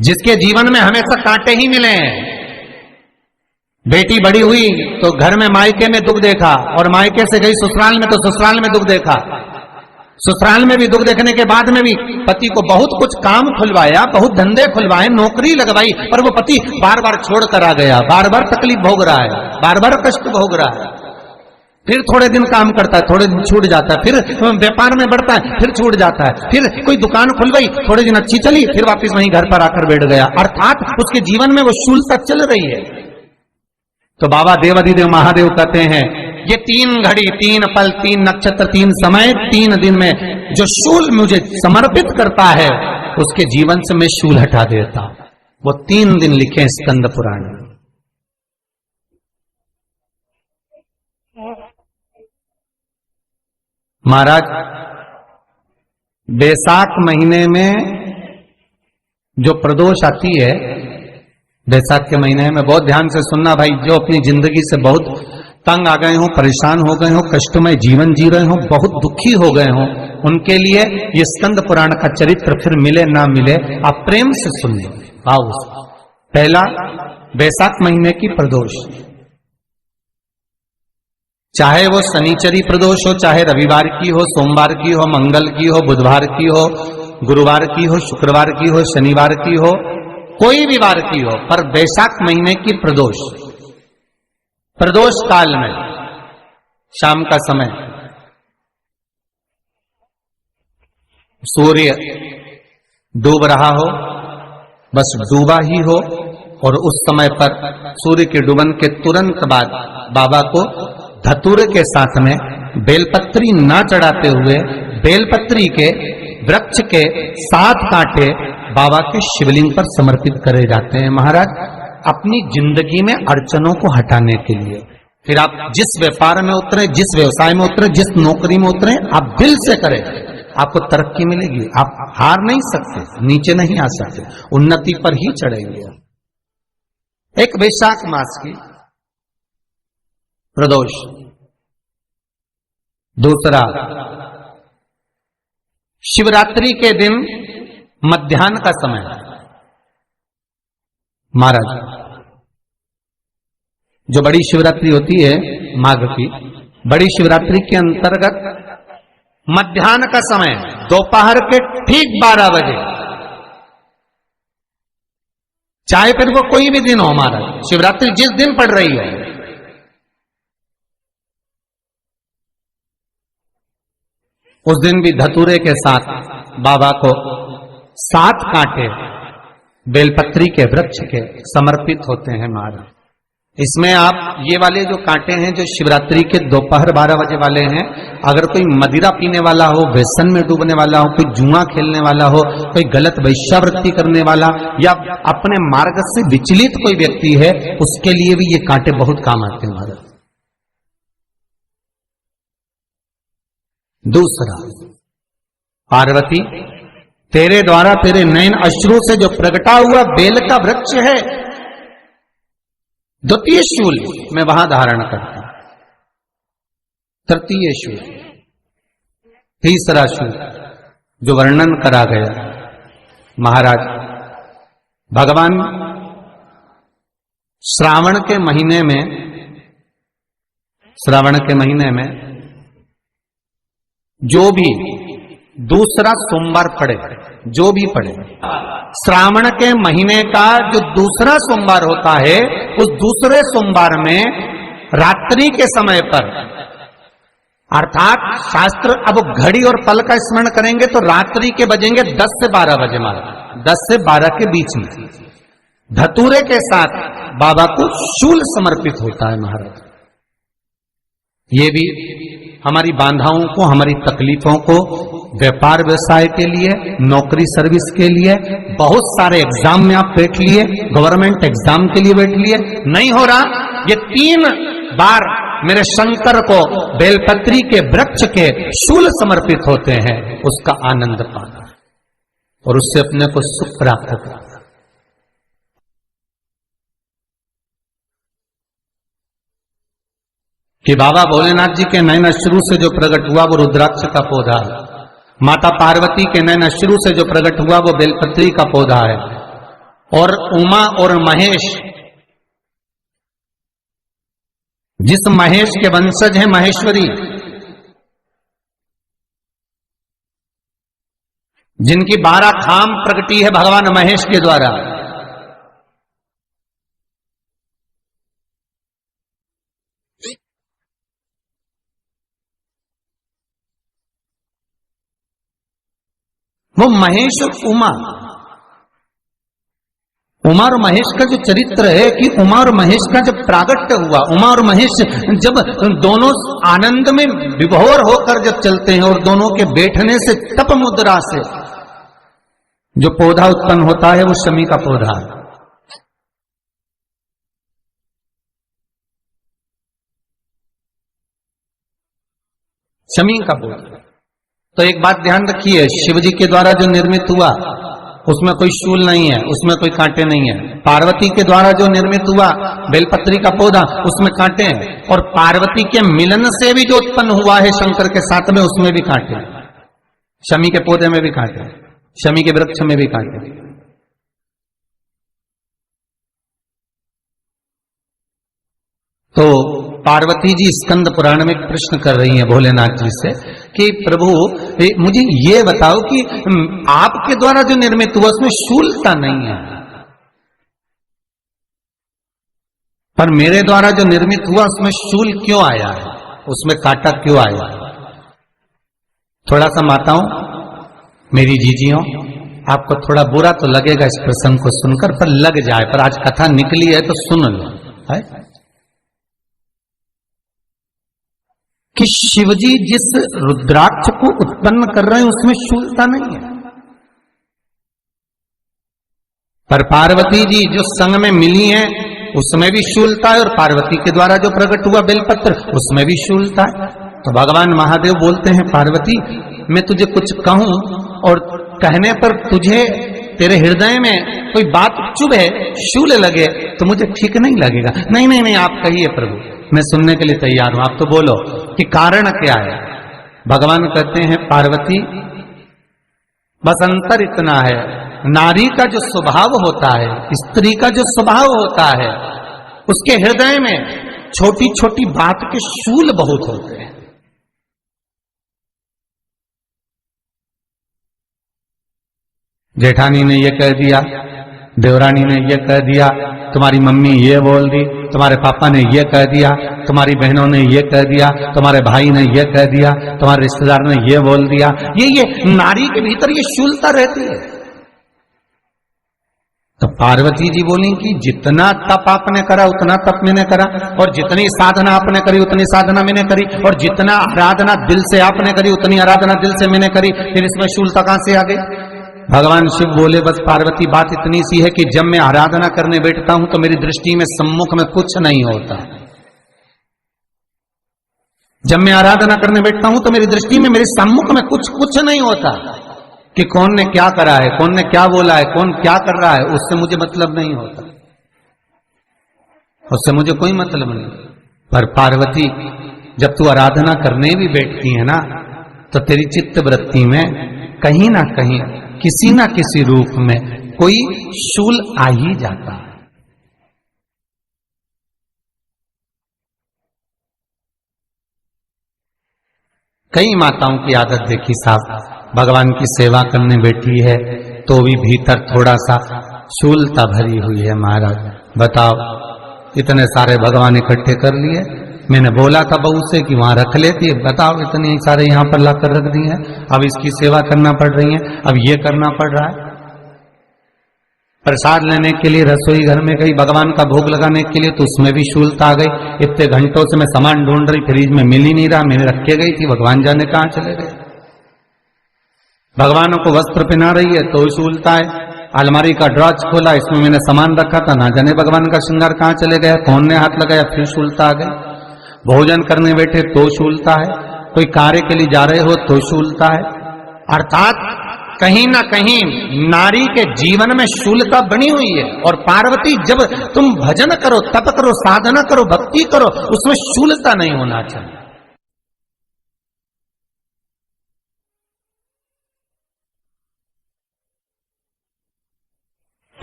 जिसके जीवन में हमेशा कांटे ही मिले हैं। बेटी बड़ी हुई तो घर में मायके में दुख देखा, और मायके से गई ससुराल में तो ससुराल में दुख देखा। ससुराल में भी दुख देखने के बाद में भी पति को बहुत कुछ काम खुलवाया, बहुत धंधे खुलवाए, नौकरी लगवाई, पर वो पति बार बार छोड़ कर आ गया, बार बार तकलीफ भोग रहा है, बार बार कष्ट भोग रहा है। फिर थोड़े दिन काम करता है, थोड़े दिन छूट जाता है, फिर व्यापार में बढ़ता है, फिर छूट जाता है, फिर कोई दुकान खुल गई, थोड़े दिन अच्छी चली, फिर वापस वहीं घर पर आकर बैठ गया। अर्थात उसके जीवन में वो शूलता चल रही है। तो बाबा देवाधिदेव महादेव कहते हैं, ये 3 घड़ी 3 पल 3 नक्षत्र 3 समय 3 दिन में जो शूल मुझे समर्पित करता है, उसके जीवन से मैं शूल हटा देता। वो 3 दिन लिखे स्कंद पुराण में। महाराज, बैसाख महीने में जो प्रदोष आती है, बैसाख के महीने में बहुत ध्यान से सुनना भाई, जो अपनी जिंदगी से बहुत तंग आ गए हो, परेशान हो गए हो, कष्टमय जीवन जी रहे हो, बहुत दुखी हो गए हो, उनके लिए ये स्कंद पुराण का चरित्र फिर मिले ना मिले, आप प्रेम से सुनिए। आओ, पहला बैसाख महीने की प्रदोष, चाहे वो शनिचरी प्रदोष हो, चाहे रविवार की हो, सोमवार की हो, मंगल की हो, बुधवार की हो, गुरुवार की हो, शुक्रवार की हो, शनिवार की हो, कोई भी वार की हो, पर बैसाख महीने की प्रदोष, प्रदोष काल में शाम का समय सूर्य डूब रहा हो, बस डूबा ही हो, और उस समय पर सूर्य के डूबन के तुरंत बाद बाबा को धतूरे के साथ में बेलपत्री ना चढ़ाते हुए बेलपत्री के वृक्ष के 7 कांटे बाबा के शिवलिंग पर समर्पित करे जाते हैं। महाराज, अपनी जिंदगी में अड़चनों को हटाने के लिए फिर आप जिस व्यापार में उतरे, जिस व्यवसाय में उतरे, जिस नौकरी में उतरे, आप दिल से करें, आपको तरक्की मिलेगी। आप हार नहीं सकते, नीचे नहीं आ सकते, उन्नति पर ही चढ़ेंगे। एक वैशाख मास की प्रदोष, दूसरा शिवरात्रि के दिन मध्याह्न का समय। महाराज, जो बड़ी शिवरात्रि होती है माघ की, बड़ी शिवरात्रि के अंतर्गत मध्याह्न का समय, दोपहर के ठीक 12 बजे, चाहे फिर वो कोई भी दिन हो, महाराज शिवरात्रि जिस दिन पड़ रही है, उस दिन भी धतूरे के साथ बाबा को 7 कांटे बेलपत्री के वृक्ष के समर्पित होते हैं। महाराज, इसमें आप ये वाले जो कांटे हैं, जो शिवरात्रि के दोपहर 12 बजे वाले हैं, अगर कोई मदिरा पीने वाला हो, व्यसन में डूबने वाला हो, कोई जुआ खेलने वाला हो, कोई गलत वैश्यावृत्ति करने वाला, या अपने मार्ग से विचलित कोई व्यक्ति है, उसके लिए भी ये कांटे बहुत काम आते हैं। महाराज, दूसरा, पार्वती, तेरे द्वारा तेरे नयन अश्रु से जो प्रगटा हुआ बेल का वृक्ष है, द्वितीय शूल मैं वहां धारण करता हूं, तृतीय शूल, तीसरा शूल जो वर्णन करा गया। महाराज, भगवान श्रावण के महीने में जो भी दूसरा सोमवार पड़े, जो भी पड़े, श्रावण के महीने का जो दूसरा सोमवार होता है, उस दूसरे सोमवार में रात्रि के समय पर, अर्थात शास्त्र अब घड़ी और पल का स्मरण करेंगे तो रात्रि के बजेंगे 10 से 12 बजे, महाराज 10 से 12 के बीच में धतूरे के साथ बाबा को शूल समर्पित होता है। महाराज, ये भी हमारी बाधाओं को, हमारी तकलीफों को, व्यापार व्यवसाय के लिए, नौकरी सर्विस के लिए, बहुत सारे एग्जाम में आप बैठ लिए, गवर्नमेंट एग्जाम के लिए बैठ लिए, नहीं हो रहा, ये 3 बार मेरे शंकर को बेलपत्री के वृक्ष के शूल समर्पित होते हैं, उसका आनंद पाना और उससे अपने को सुख प्राप्त करना। कि बाबा भोलेनाथ जी के नयन अश्रु से जो प्रकट हुआ वो रुद्राक्ष का पौधा है, माता पार्वती के नयन अश्रु से जो प्रकट हुआ वो बेलपत्री का पौधा है, और उमा और महेश, जिस महेश के वंशज हैं महेश्वरी, जिनकी 12 खाम प्रगटी है भगवान महेश के द्वारा, वो महेश और उमा और महेश का जो चरित्र है कि उमा और महेश का जब प्रागट्य हुआ, उमा और महेश जब दोनों आनंद में विभोर होकर जब चलते हैं और दोनों के बैठने से तप मुद्रा से जो पौधा उत्पन्न होता है वो शमी का पौधा है। शमी का पौधा। तो एक बात ध्यान रखिए, शिव जी के द्वारा जो निर्मित हुआ उसमें कोई शूल नहीं है, उसमें कोई कांटे नहीं है। पार्वती के द्वारा जो निर्मित हुआ बेलपत्री का पौधा, उसमें कांटे हैं। और पार्वती के मिलन से भी जो उत्पन्न हुआ है शंकर के साथ में, उसमें भी कांटे हैं। शमी के पौधे में भी कांटे, शमी के वृक्ष में भी कांटे। तो पार्वती जी स्कंद पुराण में प्रश्न कर रही हैं भोलेनाथ जी से कि प्रभु मुझे ये बताओ कि आपके द्वारा जो निर्मित हुआ उसमें शूलता नहीं है, पर मेरे द्वारा जो निर्मित हुआ उसमें शूल क्यों आया है, उसमें कांटा क्यों आया है? थोड़ा सा माताओं, मेरी जीजियों, आपको थोड़ा बुरा तो लगेगा इस प्रसंग को सुनकर, पर लग जाए, पर आज कथा निकली है तो सुन लो है कि शिवजी जिस रुद्राक्ष को उत्पन्न कर रहे हैं उसमें शूलता नहीं है, पर पार्वती जी जो संग में मिली हैं उसमें भी शूलता है, और पार्वती के द्वारा जो प्रकट हुआ बेलपत्र उसमें भी शूलता है। तो भगवान महादेव बोलते हैं पार्वती, मैं तुझे कुछ कहूं और कहने पर तुझे तेरे हृदय में कोई बात चुभे, शूल लगे तो मुझे ठीक नहीं लगेगा। नहीं नहीं नहीं, आप कहिए प्रभु, मैं सुनने के लिए तैयार हूं, आप तो बोलो कि कारण क्या है। भगवान कहते हैं पार्वती, बस अंतर इतना है, नारी का जो स्वभाव होता है, स्त्री का जो स्वभाव होता है, उसके हृदय में छोटी छोटी बात के शूल बहुत होते हैं। जेठानी ने ये कह दिया, देवरानी ने ये कह दिया, तुम्हारी मम्मी ये बोल दी, तुम्हारे पापा ने ये कह दिया, तुम्हारी बहनों ने ये कह दिया, तुम्हारे भाई ने ये कह दिया, तुम्हारे रिश्तेदार ने ये बोल दिया। ये नारी के भीतर ये शूलता रहती है। तो पार्वती जी बोली कि जितना तप आपने करा उतना तप मैंने करा, और जितनी साधना आपने करी उतनी साधना मैंने करी, और जितना आराधना दिल से आपने करी उतनी आराधना दिल से मैंने करी, फिर इसमें शूलता कहां से आ गई? भगवान शिव बोले, बस पार्वती बात इतनी सी है कि जब मैं आराधना करने बैठता हूं तो मेरी दृष्टि में सम्मुख में कुछ नहीं होता। जब मैं आराधना करने बैठता हूं तो मेरी दृष्टि में, मेरे सम्मुख में कुछ नहीं होता कि कौन ने क्या करा है, कौन ने क्या बोला है, कौन क्या कर रहा है, उससे मुझे मतलब नहीं होता, उससे मुझे कोई मतलब नहीं। पर पार्वती, जब तू आराधना करने भी बैठती है ना, तो तेरी चित्त वृत्ति में कहीं ना कहीं किसी ना किसी रूप में कोई शूल आ ही जाता है। कई माताओं की आदत देखी साहब, भगवान की सेवा करने बैठी है तो भी भीतर थोड़ा सा शूलता भरी हुई है। महाराज बताओ, इतने सारे भगवान इकट्ठे कर लिए, मैंने बोला था बहू से कि वहां रख लेती है, बताओ इतने सारे यहां पर लाकर रख दिए हैं, अब इसकी सेवा करना पड़ रही है, अब ये करना पड़ रहा है। प्रसाद लेने के लिए रसोई घर में गई, भगवान का भोग लगाने के लिए, तो उसमें भी शूलता आ गई। इतने घंटों से मैं सामान ढूंढ रही, फ्रिज में मिल ही नहीं रहा, मैंने रख के गई थी, भगवान जाने कहां चले गए। भगवानों को वस्त्र पहना रही है तो शूलता है। अलमारी का ड्रॉज खोला, इसमें मैंने सामान रखा था, ना जाने भगवान का श्रृंगार कहां चले गया, कौन ने हाथ लगाया, फिर शूलता आ गई। भोजन करने बैठे तो शूलता है, कोई कार्य के लिए जा रहे हो तो शूलता है। अर्थात कहीं ना कहीं नारी के जीवन में शूलता बनी हुई है। और पार्वती, जब तुम भजन करो, तप करो, साधना करो, भक्ति करो, उसमें शूलता नहीं होना चाहिए।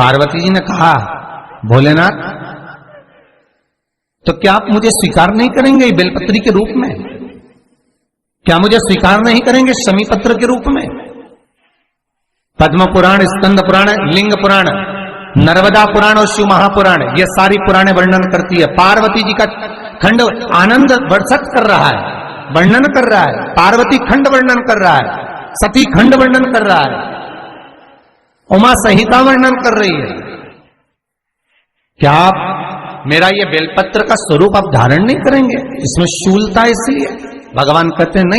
पार्वती जी ने कहा, भोलेनाथ तो क्या आप मुझे स्वीकार नहीं करेंगे बेलपत्री के रूप में? क्या मुझे स्वीकार नहीं करेंगे शमी पत्र के रूप में? पद्म पुराण, स्कंद पुराण, लिंग पुराण, नर्मदा पुराण और शिव महापुराण, ये सारी पुराणे वर्णन करती है। पार्वती जी का खंड आनंद वर्षक कर रहा है, वर्णन कर रहा है। पार्वती खंड वर्णन कर रहा है, सती खंड वर्णन कर रहा है, उमा संहिता वर्णन कर रही है। क्या आप मेरा ये बेलपत्र का स्वरूप आप धारण नहीं करेंगे? इसमें शूलता इसलिए भगवान कहते हैं नहीं।